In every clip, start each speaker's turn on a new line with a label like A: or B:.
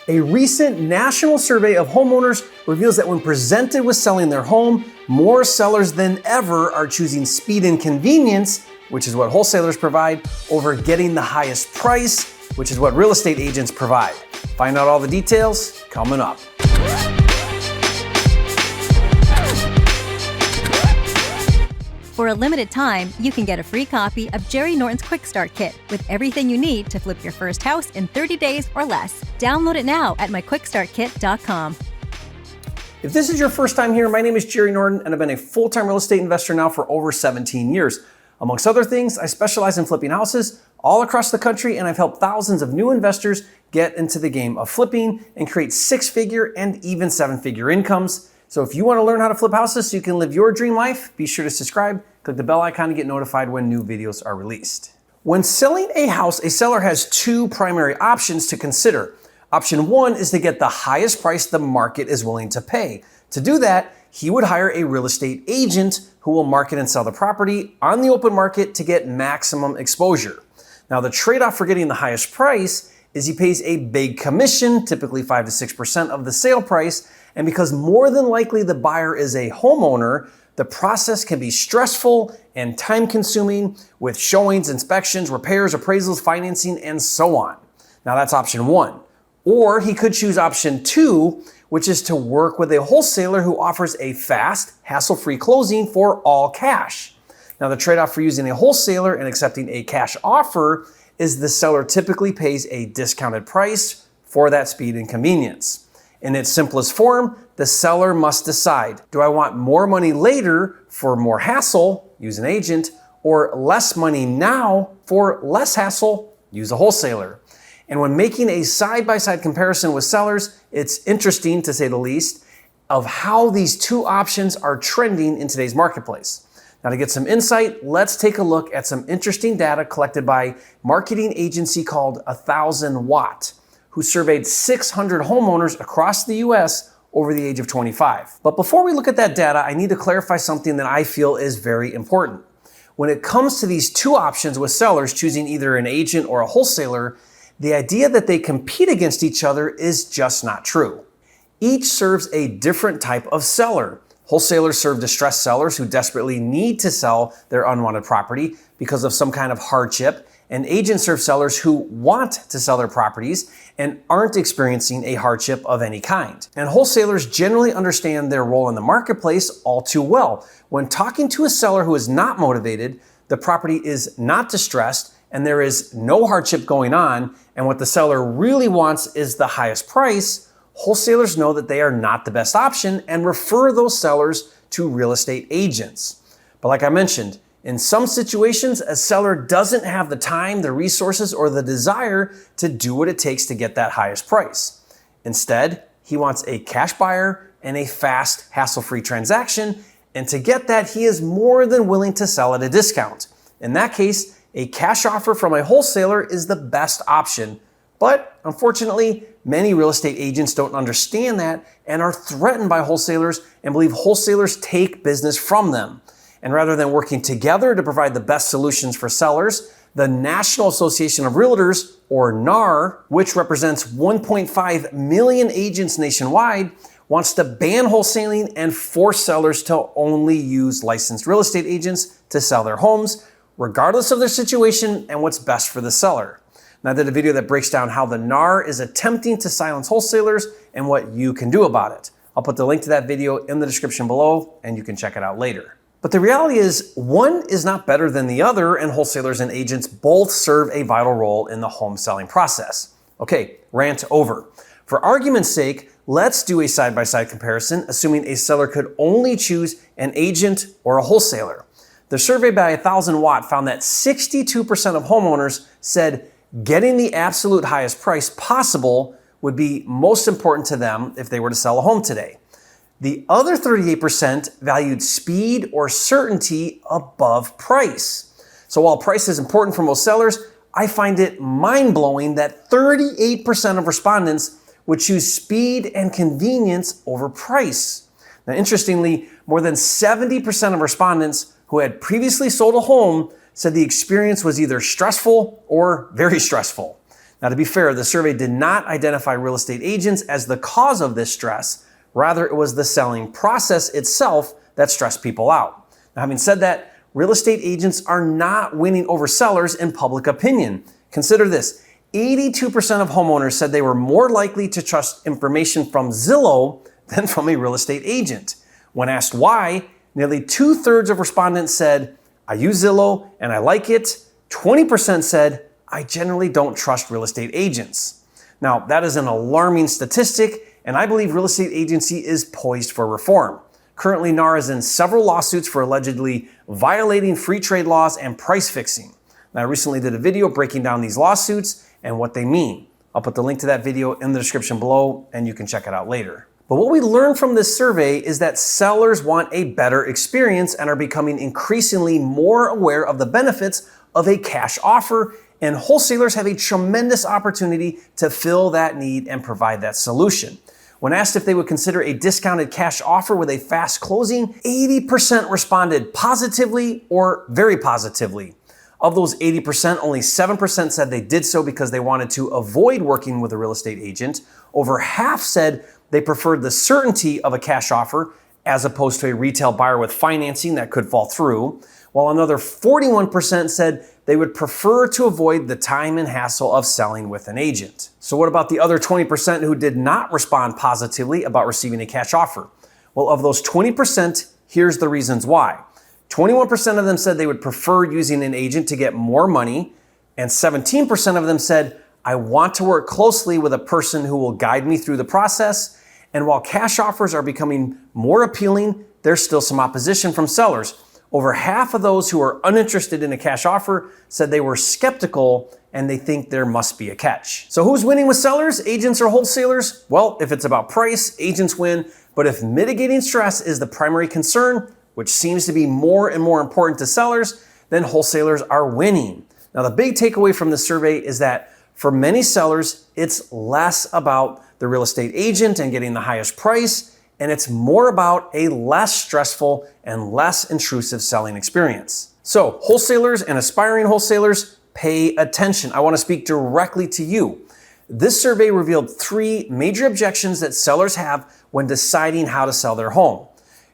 A: A recent national survey of homeowners reveals that when presented with selling their home, more sellers than ever are choosing speed and convenience, which is what wholesalers provide, over getting the highest price, which is what real estate agents provide. Find out all the details coming up.
B: For a limited time, you can get a free copy of Jerry Norton's Quick Start Kit with everything you need to flip your first house in 30 days or less. Download it now at myquickstartkit.com.
A: If this is your first time here, my name is Jerry Norton, and I've been a full-time real estate investor now for over 17 years. Amongst other things, I specialize in flipping houses all across the country, and I've helped thousands of new investors get into the game of flipping and create six-figure and even seven-figure incomes. So if you want to learn how to flip houses so you can live your dream life, be sure to subscribe, click the bell icon to get notified when new videos are released. When selling a house, a seller has two primary options to consider. Option one is to get the highest price the market is willing to pay. To do that, he would hire a real estate agent who will market and sell the property on the open market to get maximum exposure. Now, the trade-off for getting the highest price is he pays a big commission, typically 5 to 6% of the sale price, and because more than likely the buyer is a homeowner, the process can be stressful and time-consuming with showings, inspections, repairs, appraisals, financing, and so on. Now that's option one. Or he could choose option two, which is to work with a wholesaler who offers a fast, hassle-free closing for all cash. Now the trade-off for using a wholesaler and accepting a cash offer is the seller typically pays a discounted price for that speed and convenience. In its simplest form, the seller must decide, do I want more money later for more hassle, use an agent, or less money now for less hassle, use a wholesaler. And when making a side-by-side comparison with sellers, it's interesting, to say the least, of how these two options are trending in today's marketplace. Now, to get some insight, let's take a look at some interesting data collected by a marketing agency called 1000 Watt, who surveyed 600 homeowners across the US over the age of 25. But before we look at that data, I need to clarify something that I feel is very important. When it comes to these two options with sellers choosing either an agent or a wholesaler, the idea that they compete against each other is just not true. Each serves a different type of seller. Wholesalers serve distressed sellers who desperately need to sell their unwanted property because of some kind of hardship, and agents serve sellers who want to sell their properties and aren't experiencing a hardship of any kind. And wholesalers generally understand their role in the marketplace all too well. When talking to a seller who is not motivated, the property is not distressed, and there is no hardship going on, and what the seller really wants is the highest price, wholesalers know that they are not the best option and refer those sellers to real estate agents. But like I mentioned, in some situations, a seller doesn't have the time, the resources, or the desire to do what it takes to get that highest price. Instead, he wants a cash buyer and a fast, hassle-free transaction, and to get that, he is more than willing to sell at a discount. In that case, a cash offer from a wholesaler is the best option. But unfortunately, many real estate agents don't understand that and are threatened by wholesalers and believe wholesalers take business from them. And rather than working together to provide the best solutions for sellers, the National Association of Realtors, or NAR, which represents 1.5 million agents nationwide, wants to ban wholesaling and force sellers to only use licensed real estate agents to sell their homes, regardless of their situation and what's best for the seller. And I did a video that breaks down how the NAR is attempting to silence wholesalers and what you can do about it. I'll put the link to that video in the description below, and you can check it out later. But the reality is, one is not better than the other, and wholesalers and agents both serve a vital role in the home selling process. Okay, rant over. For argument's sake, let's do a side-by-side comparison, assuming a seller could only choose an agent or a wholesaler. The survey by 1000 Watt found that 62% of homeowners said getting the absolute highest price possible would be most important to them if they were to sell a home today. The other 38% valued speed or certainty above price. So while price is important for most sellers, I find it mind-blowing that 38% of respondents would choose speed and convenience over price. Now, interestingly, more than 70% of respondents who had previously sold a home said the experience was either stressful or very stressful. Now, to be fair, the survey did not identify real estate agents as the cause of this stress. Rather, it was the selling process itself that stressed people out. Now, having said that, real estate agents are not winning over sellers in public opinion. Consider this. 82% of homeowners said they were more likely to trust information from Zillow than from a real estate agent. When asked why, nearly 2/3 of respondents said, I use Zillow and I like it. 20% said, I generally don't trust real estate agents. Now, that is an alarming statistic, and I believe real estate agency is poised for reform. Currently, NAR is in several lawsuits for allegedly violating free trade laws and price fixing. Now, I recently did a video breaking down these lawsuits and what they mean. I'll put the link to that video in the description below, and you can check it out later. But what we learned from this survey is that sellers want a better experience and are becoming increasingly more aware of the benefits of a cash offer, and wholesalers have a tremendous opportunity to fill that need and provide that solution. When asked if they would consider a discounted cash offer with a fast closing, 80% responded positively or very positively. Of those 80%, only 7% said they did so because they wanted to avoid working with a real estate agent. Over half said they preferred the certainty of a cash offer as opposed to a retail buyer with financing that could fall through, while another 41% said they would prefer to avoid the time and hassle of selling with an agent. So what about the other 20% who did not respond positively about receiving a cash offer? Well, of those 20%, here's the reasons why. 21% of them said they would prefer using an agent to get more money, and 17% of them said, I want to work closely with a person who will guide me through the process. And while cash offers are becoming more appealing, there's still some opposition from sellers. Over half of those who are uninterested in a cash offer said they were skeptical and they think there must be a catch. So who's winning with sellers, agents or wholesalers? Well, if it's about price, agents win. But if mitigating stress is the primary concern, which seems to be more and more important to sellers, then wholesalers are winning. Now, the big takeaway from this survey is that for many sellers, it's less about the real estate agent and getting the highest price, and it's more about a less stressful and less intrusive selling experience. So, wholesalers and aspiring wholesalers, pay attention. I want to speak directly to you. This survey revealed 3 major objections that sellers have when deciding how to sell their home.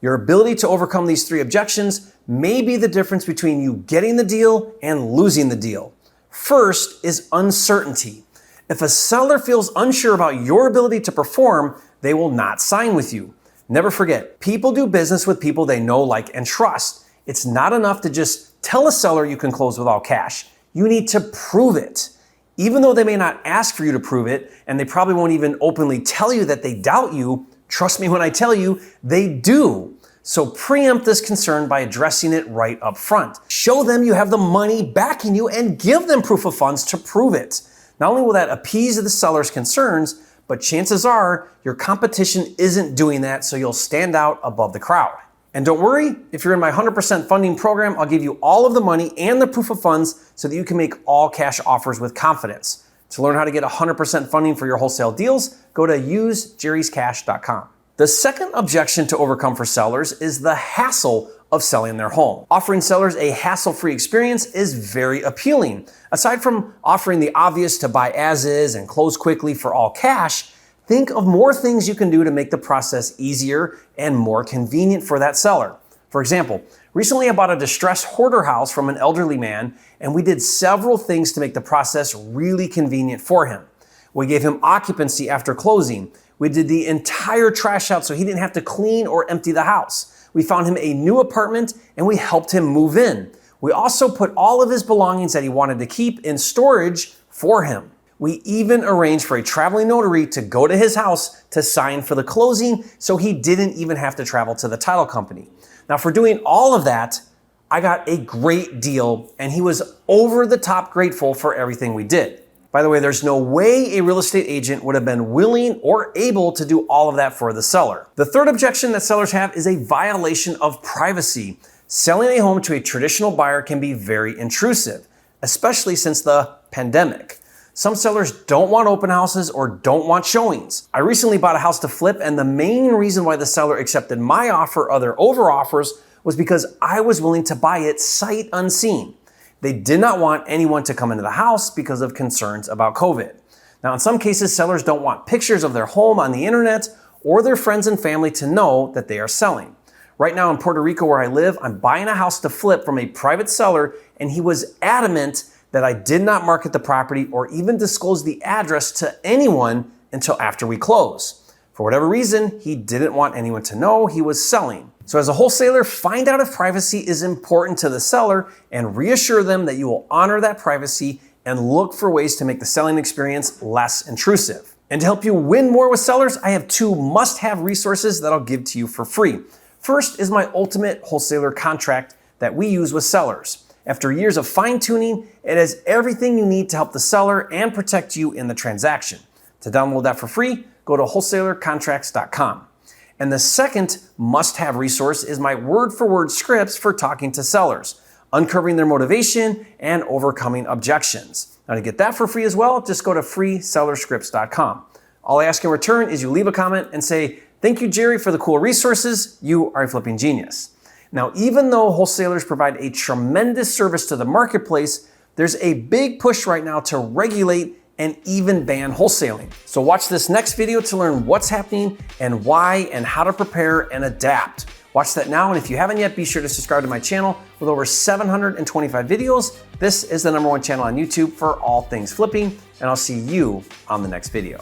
A: Your ability to overcome these 3 objections may be the difference between you getting the deal and losing the deal. First is uncertainty. If a seller feels unsure about your ability to perform, they will not sign with you. Never forget, people do business with people they know, like, and trust. It's not enough to just tell a seller you can close with all cash. You need to prove it. Even though they may not ask for you to prove it, and they probably won't even openly tell you that they doubt you, trust me when I tell you, they do. So preempt this concern by addressing it right up front. Show them you have the money backing you and give them proof of funds to prove it. Not only will that appease the seller's concerns, but chances are your competition isn't doing that, so you'll stand out above the crowd. And don't worry, if you're in my 100% funding program, I'll give you all of the money and the proof of funds so that you can make all cash offers with confidence. To learn how to get 100% funding for your wholesale deals, go to usejerryscash.com. The second objection to overcome for sellers is the hassle of selling their home. Offering sellers a hassle-free experience is very appealing. Aside from offering the obvious to buy as is and close quickly for all cash, think of more things you can do to make the process easier and more convenient for that seller. For example, recently I bought a distressed hoarder house from an elderly man, and we did several things to make the process really convenient for him. We gave him occupancy after closing. We did the entire trash out so he didn't have to clean or empty the house. We found him a new apartment and we helped him move in. We also put all of his belongings that he wanted to keep in storage for him. We even arranged for a traveling notary to go to his house to sign for the closing so he didn't even have to travel to the title company. Now, for doing all of that, I got a great deal and he was over the top grateful for everything we did. By the way, there's no way a real estate agent would have been willing or able to do all of that for the seller. The third objection that sellers have is a violation of privacy. Selling a home to a traditional buyer can be very intrusive, especially since the pandemic. Some sellers don't want open houses or don't want showings. I recently bought a house to flip, and the main reason why the seller accepted my offer over offers was because I was willing to buy it sight unseen. They did not want anyone to come into the house because of concerns about COVID. Now, in some cases, sellers don't want pictures of their home on the internet or their friends and family to know that they are selling. Right now in Puerto Rico where I live, I'm buying a house to flip from a private seller, and he was adamant that I did not market the property or even disclose the address to anyone until after we close. For whatever reason, he didn't want anyone to know he was selling. So as a wholesaler, find out if privacy is important to the seller and reassure them that you will honor that privacy and look for ways to make the selling experience less intrusive. And to help you win more with sellers, I have 2 must-have resources that I'll give to you for free. First is my ultimate wholesaler contract that we use with sellers. After years of fine-tuning, it has everything you need to help the seller and protect you in the transaction. To download that for free, go to wholesalercontracts.com. And the second must-have resource is my word-for-word scripts for talking to sellers, uncovering their motivation and overcoming objections. Now to get that for free as well, just go to freesellerscripts.com. All I ask in return is you leave a comment and say, "Thank you, Jerry, for the cool resources. You are a flipping genius." Now, even though wholesalers provide a tremendous service to the marketplace, there's a big push right now to regulate and even ban wholesaling. So watch this next video to learn what's happening and why and how to prepare and adapt. Watch that now, and if you haven't yet, be sure to subscribe to my channel with over 725 videos. This is the #1 channel on YouTube for all things flipping, and I'll see you on the next video.